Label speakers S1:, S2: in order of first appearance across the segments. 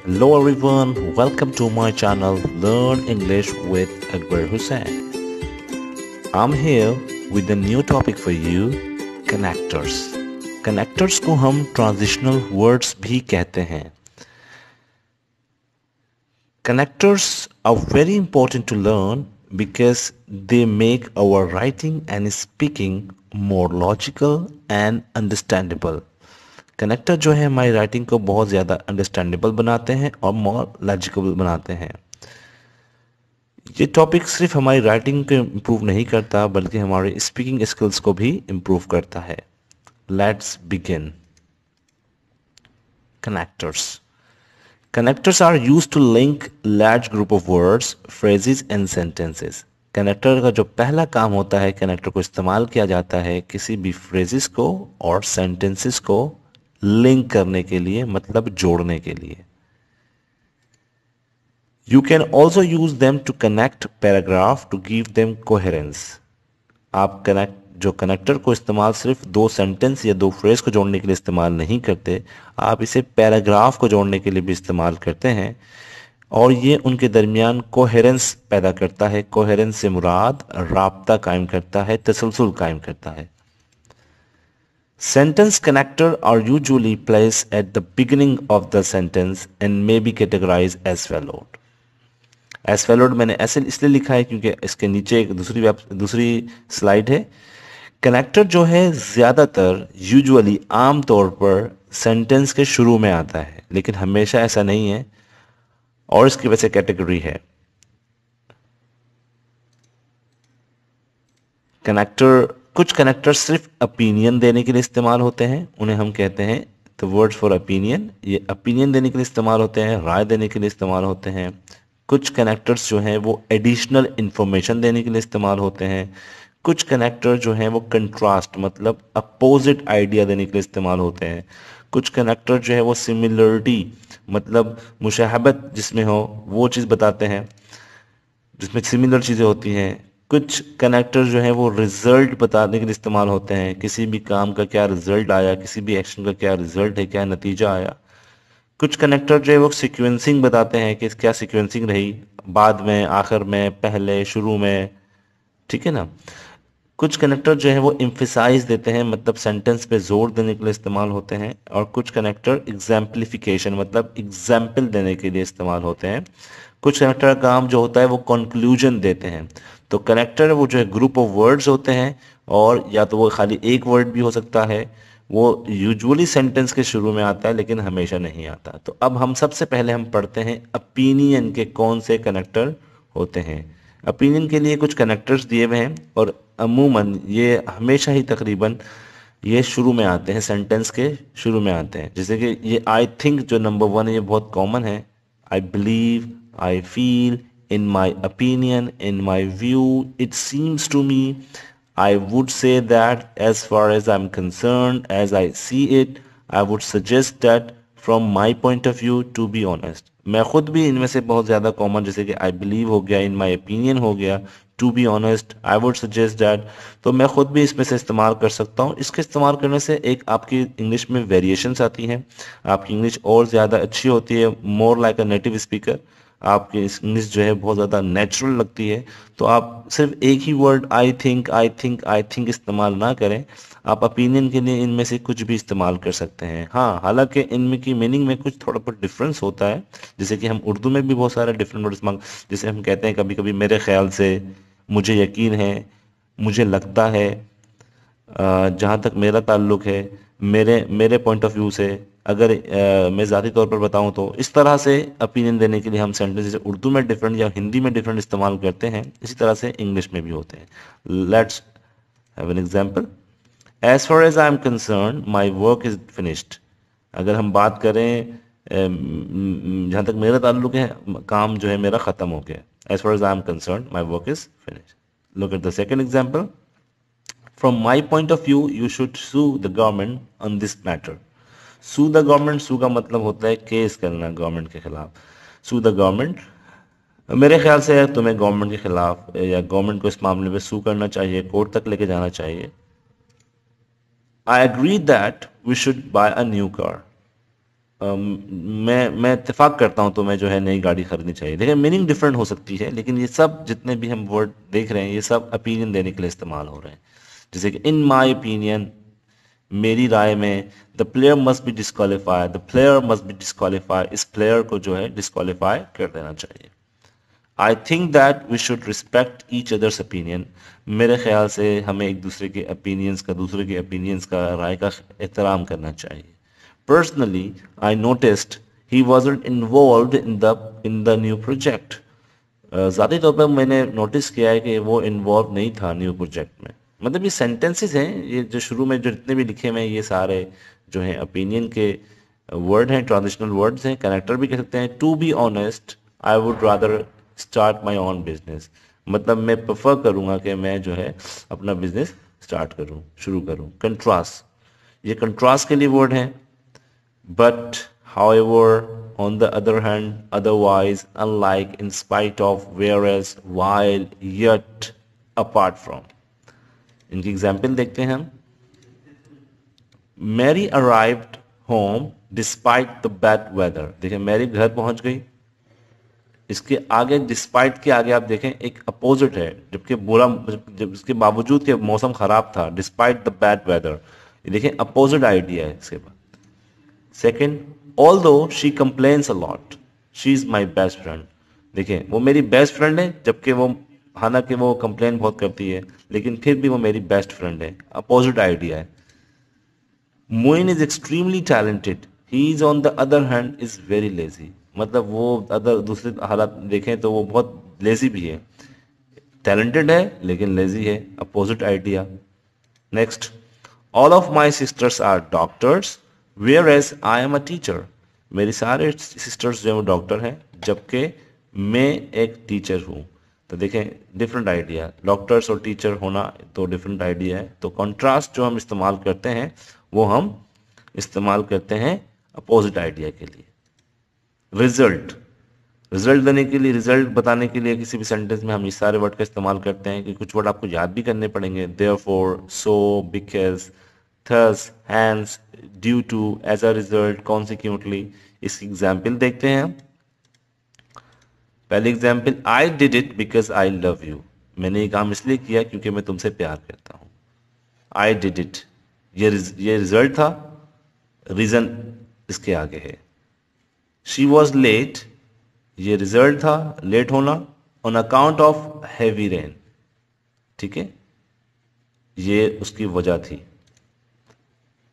S1: Hello everyone, welcome to my channel Learn English with Akbar Hussain. I'm here with a new topic for you, connectors. Connectors को हम transitional words भी कहते हैं. Connectors are very important to learn because they make our writing and speaking more logical and understandable. Connector जो है हमारी writing को बहुत ज़्यादा अंडरस्टैंडेबल बनाते हैं और मोर लॉजिकल बनाते हैं. ये टॉपिक सिर्फ हमारी राइटिंग को इम्प्रूव नहीं करता बल्कि हमारे स्पीकिंग स्किल्स को भी इम्प्रूव करता है. Let's begin. Connectors. Connectors are used to link large group of words, phrases and sentences. Connector का जो पहला काम होता है, कनेक्टर को इस्तेमाल किया जाता है किसी भी फ्रेजेस को और सेंटेंसेस को लिंक करने के लिए, मतलब जोड़ने के लिए. You can also use them to connect paragraph to give them coherence. आप जो कनेक्टर को इस्तेमाल सिर्फ दो सेंटेंस या दो फ्रेज को जोड़ने के लिए इस्तेमाल नहीं करते, आप इसे पैराग्राफ को जोड़ने के लिए भी इस्तेमाल करते हैं और ये उनके दरमियान कोहेरेंस पैदा करता है. कोहेरेंस से मुराद राब्ता कायम करता है, तसलसल कायम करता है. Sentence connector are usually placed at the beginning of the sentence and may be categorized as followed. As followed मैंने ऐसे इसलिए लिखा है क्योंकि इसके नीचे एक दूसरी स्लाइड है. कनेक्टर जो है ज़्यादातर यूजुअली आम तौर पर सेंटेंस के शुरू में आता है, लेकिन हमेशा ऐसा नहीं है और इसकी वजह से कैटेगरी है. कुछ कनेक्टर सिर्फ ओपिनियन देने के लिए इस्तेमाल होते हैं, उन्हें हम कहते हैं द वर्ड फॉर ओपिनियन. ये ओपिनियन देने के लिए इस्तेमाल होते हैं, राय देने के लिए इस्तेमाल होते हैं. कुछ कनेक्टर्स जो हैं वो एडिशनल इंफॉर्मेशन देने के लिए इस्तेमाल होते हैं. कुछ कनेक्टर जो हैं वो कंट्रास्ट मतलब अपोजिट आइडिया देने के लिए इस्तेमाल होते हैं. कुछ कनेक्टर जो है वो सिमिलरिटी मतलब मुशाहबत जिसमें हो वो चीज़ बताते हैं, जिसमें सिमिलर चीज़ें होती हैं. कुछ कनेक्टर जो हैं वो रिजल्ट बताने के लिए इस्तेमाल होते हैं, किसी भी काम का क्या रिजल्ट आया, किसी भी एक्शन का क्या रिजल्ट है, क्या नतीजा आया. कुछ कनेक्टर जो है वो सीक्वेंसिंग बताते हैं कि क्या सीक्वेंसिंग रही, बाद में, आखिर में, पहले, शुरू में, ठीक है ना. कुछ कनेक्टर जो है वो एम्फेसाइज देते हैं मतलब सेंटेंस पे जोर देने के लिए इस्तेमाल होते हैं. और कुछ कनेक्टर एग्जाम्पलिफिकेशन मतलब एग्जाम्पल देने के लिए इस्तेमाल होते हैं. कुछ कनेक्टर का काम जो होता है वो कंक्लूजन देते हैं. तो कनेक्टर वो जो है ग्रुप ऑफ वर्ड्स होते हैं और या तो वो खाली एक वर्ड भी हो सकता है. वो यूजुअली सेंटेंस के शुरू में आता है लेकिन हमेशा नहीं आता. तो अब हम सबसे पहले हम पढ़ते हैं ओपिनियन के कौन से कनेक्टर होते हैं. ओपिनियन के लिए कुछ कनेक्टर्स दिए हुए हैं और अमूमन ये हमेशा ही तकरीबन ये शुरू में आते हैं, सेंटेंस के शुरू में आते हैं. जैसे कि ये आई थिंक जो नंबर 1 है ये बहुत कॉमन है. I believe, I feel, in my opinion, in my view, it seems to me, I would say that as far as I'm concerned, as I see it, I would suggest that from my point of view, to be honest. मैं खुद भी इनमें से बहुत ज़्यादा common जैसे कि I believe हो गया, in my opinion हो गया, to be honest, I would suggest that. तो मैं खुद भी इसमें से इस्तेमाल कर सकता हूँ. इसके इस्तेमाल करने से एक आपकी इंग्लिश में वेरिएशंस आती हैं, आपकी इंग्लिश और ज़्यादा अच्छी होती है, more like a native speaker. आपकी इंग्लिश जो है बहुत ज़्यादा नेचुरल लगती है. तो आप सिर्फ एक ही वर्ड आई थिंक इस्तेमाल ना करें, आप ओपिनियन के लिए इनमें से कुछ भी इस्तेमाल कर सकते हैं. हाँ, हालांकि इनमें की मीनिंग में कुछ थोड़ा बहुत डिफरेंस होता है. जैसे कि हम उर्दू में भी बहुत सारे डिफरेंट वर्ड्स जैसे हम कहते हैं कभी कभी मेरे ख्याल से, मुझे यकीन है, मुझे लगता है, जहाँ तक मेरा ताल्लुक़ है, मेरे मेरे पॉइंट ऑफ व्यू से, अगर मैं ज़ाती तौर पर बताऊं तो इस तरह से ओपिनियन देने के लिए हम सेंटेंस जैसे उर्दू में डिफरेंट या हिंदी में डिफरेंट इस्तेमाल करते हैं, इसी तरह से इंग्लिश में भी होते हैं. Let's have an example. As far as I am concern my work is finished. अगर हम बात करें जहाँ तक मेरा ताल्लुक़ है, काम जो है मेरा ख़त्म हो गया. As far as I am concern my work is finished. Look at the second example. From my point of view, you should sue the government on this matter. Sue the government, sue का मतलब होता है case करना government के खिलाफ. Sue the government. मेरे ख्याल से तुम्हें गवर्नमेंट के खिलाफ या गवर्नमेंट को इस मामले में सू करना चाहिए, कोर्ट तक लेके जाना चाहिए. I agree that we should buy a new car. मैं इत्तेफाक करता हूँ तो मैं जो है नई गाड़ी खरीदनी चाहिए। देखिए मीनिंग डिफरेंट हो सकती है, लेकिन ये सब जितने भी हम वर्ड देख रहे हैं ये सब ओपिनियन देने के लिए इस्तेमाल हो रहे हैं। जैसे कि इन माई ओपिनियन, मेरी राय में, the player must be disqualify, the player must be disqualify, इस प्लेयर को जो है डिस्क्वालीफाई कर देना चाहिए। I think that we should respect each others opinion, मेरे ख्याल से हमें एक दूसरे के ओपिनियंस का, दूसरे के ओपिनियंस का, राय का एहतराम करना चाहिए। Personally I noticed he wasn't involved in the new project, ज़ाती तौर पर मैंने नोटिस किया है कि वो इन्वॉल्व नहीं था न्यू प्रोजेक्ट में। मतलब ये सेंटेंसेस हैं, ये जो शुरू में जो जितने भी लिखे हुए हैं ये सारे जो हैं ओपिनियन के वर्ड हैं, ट्रांजिशनल वर्ड्स हैं, कनेक्टर भी कह सकते हैं। To be honest I would rather start my own business, मतलब मैं प्रेफर करूँगा कि मैं जो है अपना बिजनेस स्टार्ट करूँ, शुरू करूँ। कंट्रास्ट, ये कंट्रास्ट के लिए वर्ड हैं। But, however, on the other hand, otherwise, unlike, in spite of, whereas, while, yet, apart from. इनकी एग्जाम्पल देखते हैं हम। Mary arrived home despite the bad weather, देखिए मैरी घर पहुंच गई। इसके आगे डिस्पाइट के आगे आप देखें एक अपोजिट है, जबकि बुरा, जब इसके बावजूद के मौसम खराब था, डिस्पाइट द बैड वेदर, ये देखें अपोजिट आइडिया है इसके बाद। Second, although she complains a lot, she is my best friend, देखिए वो मेरी बेस्ट फ्रेंड है, जबकि वो, हालांकि वो कंप्लेन बहुत करती है लेकिन फिर भी वो मेरी बेस्ट फ्रेंड है, अपोजिट आइडिया है। Moin is extremely talented, he is on the other hand is very lazy, मतलब वो अदर दूसरे हालात देखें तो वो बहुत लेजी भी है, टैलेंटेड है लेकिन लेजी है, opposite idea. Next, all of my sisters are doctors whereas I am a teacher, मेरी सारे सिस्टर्स जो है वो डॉक्टर हैं जबकि मैं एक टीचर हूँ। तो देखें डिफरेंट आइडिया, डॉक्टर्स और टीचर होना तो डिफरेंट आइडिया है। तो कॉन्ट्रास्ट जो हम इस्तेमाल करते हैं वो हम इस्तेमाल करते हैं अपोजिट आइडिया के लिए। रिजल्ट, रिजल्ट देने के लिए, रिजल्ट बताने के लिए किसी भी सेंटेंस में हम इस सारे वर्ड का इस्तेमाल करते हैं कि कुछ वर्ड आपको याद भी करने पड़ेंगे। Therefore, so, because, thus, hence, due to, as a result, consecutively. इसकी एग्जाम्पल देखते हैं हम। पहली example, I did it because I love you, मैंने ये काम इसलिए किया क्योंकि मैं तुमसे प्यार करता हूँ। आई डिड इट, ये रिजल्ट था, रीजन इसके आगे है। शी वॉज लेट, ये रिजल्ट था, लेट होना, on account of heavy rain, ठीक है, ये उसकी वजह थी।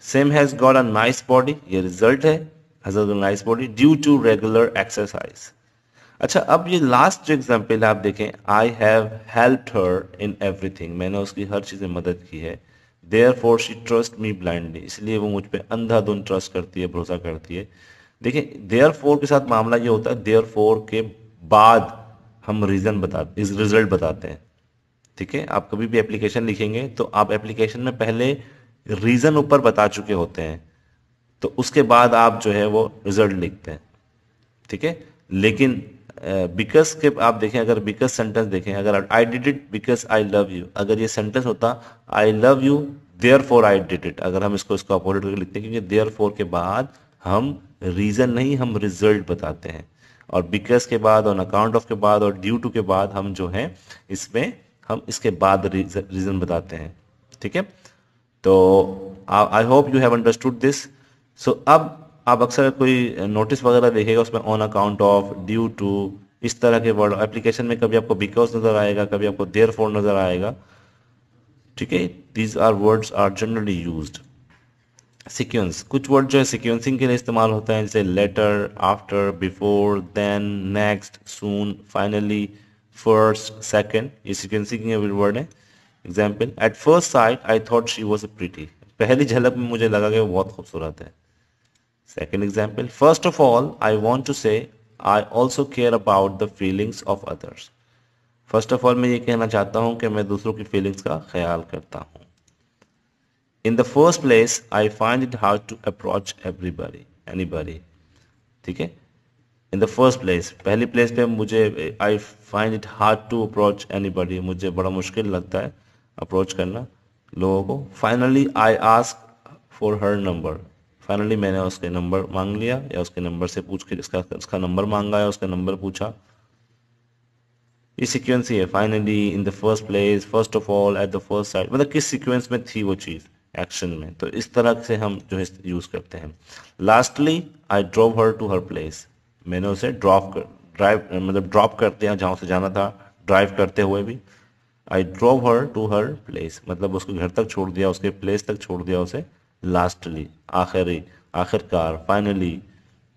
S1: Sam has got a nice body, ये रिजल्ट है, has a nice body, due to regular exercise. अच्छा, अब ये लास्ट जो एग्जाम्पल है आप देखें, I have helped her in everything, मैंने उसकी हर चीज़ में मदद की है। Therefore she trust me blindly, इसलिए वो मुझ पर अंधाधुन ट्रस्ट करती है, भरोसा करती है। देखिए देयर फोर के साथ मामला ये होता है, देयर फोर के बाद हम रीजन बताते, इस रिजल्ट बताते हैं, ठीक है। आप कभी भी एप्लीकेशन लिखेंगे तो आप एप्लीकेशन में पहले रीजन ऊपर बता चुके होते हैं, तो उसके बाद आप जो है वो रिजल्ट लिखते हैं, ठीक है। लेकिन बिकॉज के आप देखें, अगर बिकॉज सेंटेंस देखें, अगर I did it because I love you, अगर ये सेंटेंस होता I love you therefore I did it, अगर हम इसको अपोजिट करके लिखते हैं, क्योंकि देयर फोर के बाद हम रीजन नहीं, हम रिजल्ट बताते हैं, और बिकॉज के बाद, ऑन अकाउंट ऑफ के बाद, और ड्यू टू के बाद हम जो है इसमें हम इसके बाद रीजन बताते हैं, ठीक है। तो I hope you have understood this. So अब आप अक्सर कोई नोटिस वगैरह देखेगा उसमें on account of, due to, इस तरह के वर्ड एप्लीकेशन में कभी आपको बिकॉज नजर आएगा, कभी आपको देयर फॉर नजर आएगा, ठीक है। These are words are generally used. Sequence, कुछ वर्ड जो है सीक्वेंसिंग के लिए इस्तेमाल होता है, जैसे later, after, before, then, next, soon, finally, first, second, ये सीक्वेंसिंग के वर्ड है। Example, at first sight I thought she was pretty, पहली झलक में मुझे लगा कि वो बहुत खूबसूरत है। Second example, first of all, I want to say I also care about the feelings of others. First of all, मैं ये कहना चाहता हूँ कि मैं दूसरों की फीलिंग्स का ख्याल करता हूँ। In the first place, I find it hard to approach anybody. ठीक है? In the first place, पहली प्लेस पे मुझे I find it hard to approach anybody, मुझे बड़ा मुश्किल लगता है अप्रोच करना लोगों को। Finally, I ask for her number. Finally मैंने उसके नंबर मांग लिया या उसके नंबर से पूछ के उसका नंबर मांगा या उसका नंबर पूछा। ये सीक्वेंस ही है, finally, in the first place, first of all, at the first side, मतलब किस सीक्वेंस में थी वो चीज़ एक्शन में। तो इस तरह से हम जो है यूज़ करते हैं। Lastly, I drop her to her place, मैंने उसे ड्रॉप कर दिया जहाँ उसे जाना था, ड्राइव करते हुए भी। I drop her to her place, मतलब उसके घर तक छोड़ दिया, उसके प्लेस तक छोड़ दिया उसे। लास्टली, आखिरी, आखिरकार, फाइनली,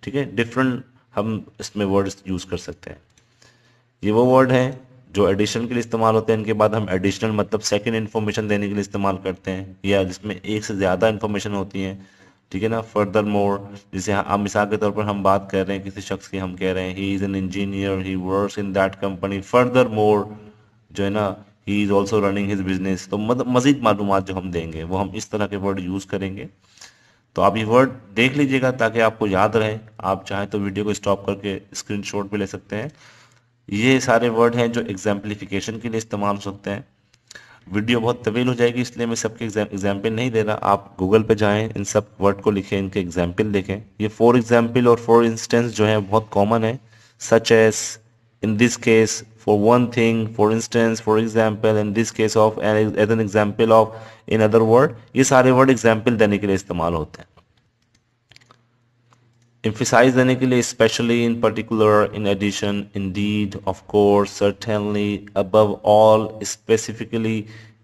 S1: ठीक है। डिफरेंट हम इसमें वर्ड्स यूज़ कर सकते हैं। ये वो वर्ड हैं जो एडिशन के लिए इस्तेमाल होते हैं। इनके बाद हम एडिशनल मतलब सेकंड इन्फॉर्मेशन देने के लिए इस्तेमाल करते हैं, या जिसमें एक से ज़्यादा इन्फॉर्मेशन होती है, ठीक है ना। फर्दर मोर, जैसे आप मिसाल के तौर पर हम बात कर रहे हैं किसी शख्स की, हम कह रहे हैं he is an engineer, he works in that company. Further more जो है ना, he is also running his business. तो मतलब मज़ीद मालूमात जो हम देंगे वो हम इस तरह के वर्ड यूज़ करेंगे। तो आप ये वर्ड देख लीजिएगा ताकि आपको याद रहे। आप चाहें तो वीडियो को स्टॉप करके स्क्रीनशॉट भी ले सकते हैं। ये सारे वर्ड हैं जो एग्जाम्पलीफिकेशन के लिए इस्तेमाल हो सकते हैं। वीडियो बहुत तवील हो जाएगी, इसलिए मैं सबके एग्जाम्पल नहीं दे रहा। आप गूगल पे जाएं, इन सब वर्ड को लिखें, इनके एग्जाम्पल देखें। ये फॉर एग्जाम्पल और फॉर इंस्टेंस जो है बहुत कॉमन है। Such as, in this case, for one thing, for instance, for example, in this case of, as an example of, in other word. ये सारे वर्ड एग्जाम्पल देने के लिए इस्तेमाल होते हैं। emphasize देने के लिए especially, in particular, in addition, indeed, of course, certainly, above all, specifically,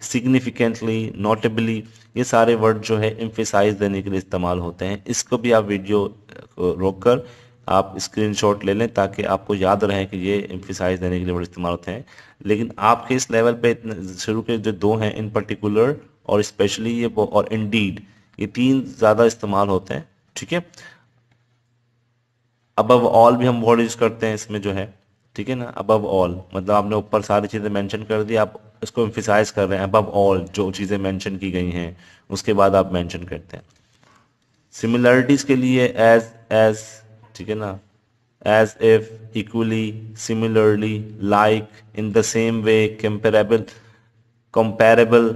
S1: significantly, notably, ये सारे वर्ड जो है emphasize देने के लिए इस्तेमाल होते हैं। इसको भी आप वीडियो को रोककर आप स्क्रीनशॉट ले लें ताकि आपको याद रहे कि ये emphasize देने के लिए वर्ड इस्तेमाल होते हैं। लेकिन आपके इस लेवल पे शुरू के जो दो हैं, in particular और especially, ये और indeed, ये तीन ज़्यादा इस्तेमाल होते हैं, ठीक है। अबव ऑल भी हम वर्ड यूज करते हैं इसमें जो है, ठीक है ना। अबव ऑल मतलब आपने ऊपर सारी चीज़ें मेंशन कर दी, आप इसको एम्फिसाइज कर रहे हैं। अबव ऑल जो चीज़ें मेंशन की गई हैं उसके बाद आप मेंशन करते हैं। सिमिलरिटीज के लिए एज, ठीक है ना। As if, equally, similarly, like, in the same way, comparable, comparable,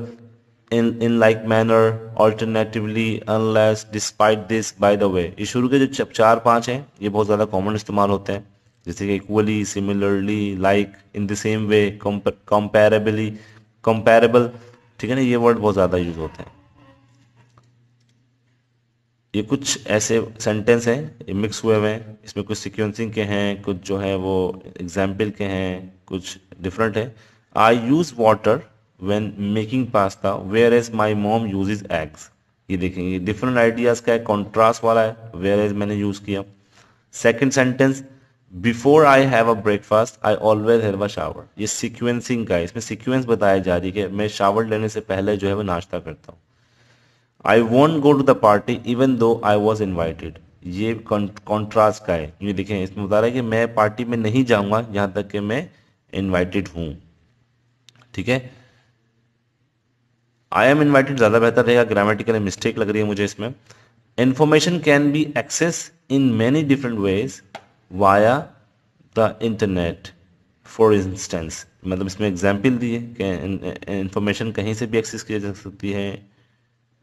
S1: in like manner, alternatively, unless, despite this, by the way। ये शुरू के जो चार पांच हैं ये बहुत ज़्यादा कॉमन इस्तेमाल होते हैं, जैसे कि equally, similarly, like, in the same way, comparably, comparable, ठीक है ना। ये वर्ड बहुत ज़्यादा यूज होते हैं। ये कुछ ऐसे सेंटेंस हैं, ये मिक्स हुए हुए हैं, इसमें कुछ सिक्वेंसिंग के हैं, कुछ जो है वो एग्जाम्पल के हैं, कुछ डिफरेंट है। I use water when making pasta whereas my mom uses eggs. ये देखेंगे, ये डिफरेंट आइडियाज का है, कॉन्ट्रास्ट वाला है, वेयर एज मैंने यूज किया। Second sentence, before I have a breakfast I always have a shower. ये सिक्वेंसिंग का है, इसमें सिक्वेंस बताया जा रही है कि मैं शावर लेने से पहले जो है वो नाश्ता करता हूँ। I won't go to the party even though I was invited. ये कॉन्ट्रास्ट का है। ये देखें, इसमें बता रहा है कि मैं पार्टी में नहीं जाऊंगा यहां तक कि मैं इन्वाइटेड हूं, ठीक है। आई एम इन्वाइटेड ज़्यादा बेहतर रहेगा, ग्रामेटिकल मिस्टेक लग रही है मुझे इसमें। Information can be access in many different ways via the internet, for instance, मतलब इसमें एग्जाम्पल दिए कि इंफॉर्मेशन कहीं से भी एक्सेस की जा सकती है,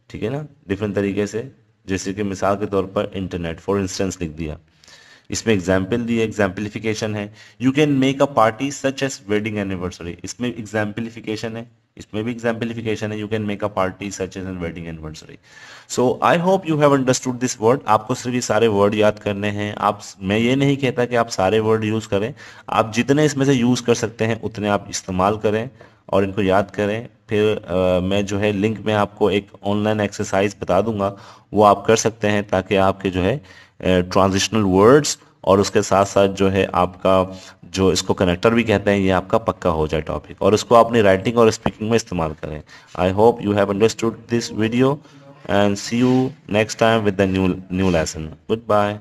S1: ठीक है ना, डिफरेंट तरीके से। जैसे कि मिसाल के तौर पर इंटरनेट, फॉर इंस्टेंस लिख दिया। इसमें एग्जाम्पल दिए, एग्जाम्पलीफिकेशन है। You can make a party such as wedding anniversary, इसमें एग्जाम्पलीफिकेशन है, इसमें भी एग्जाम्पलीफिकेशन है। You can make a party such as an wedding anniversary. So I hope you have understood this word. आपको सिर्फ ये सारे वर्ड याद करने हैं। आप, मैं ये नहीं कहता कि आप सारे वर्ड यूज करें, आप जितने इसमें से यूज कर सकते हैं उतने आप इस्तेमाल करें और इनको याद करें। फिर मैं जो है लिंक में आपको एक ऑनलाइन एक्सरसाइज बता दूंगा, वो आप कर सकते हैं ताकि आपके जो है ट्रांजिशनल वर्ड्स और उसके साथ साथ जो है आपका जो इसको कनेक्टर भी कहते हैं ये आपका पक्का हो जाए टॉपिक, और उसको अपनी राइटिंग और स्पीकिंग में इस्तेमाल करें। I hope you have understood this video and see you next time with the new lesson. Good bye.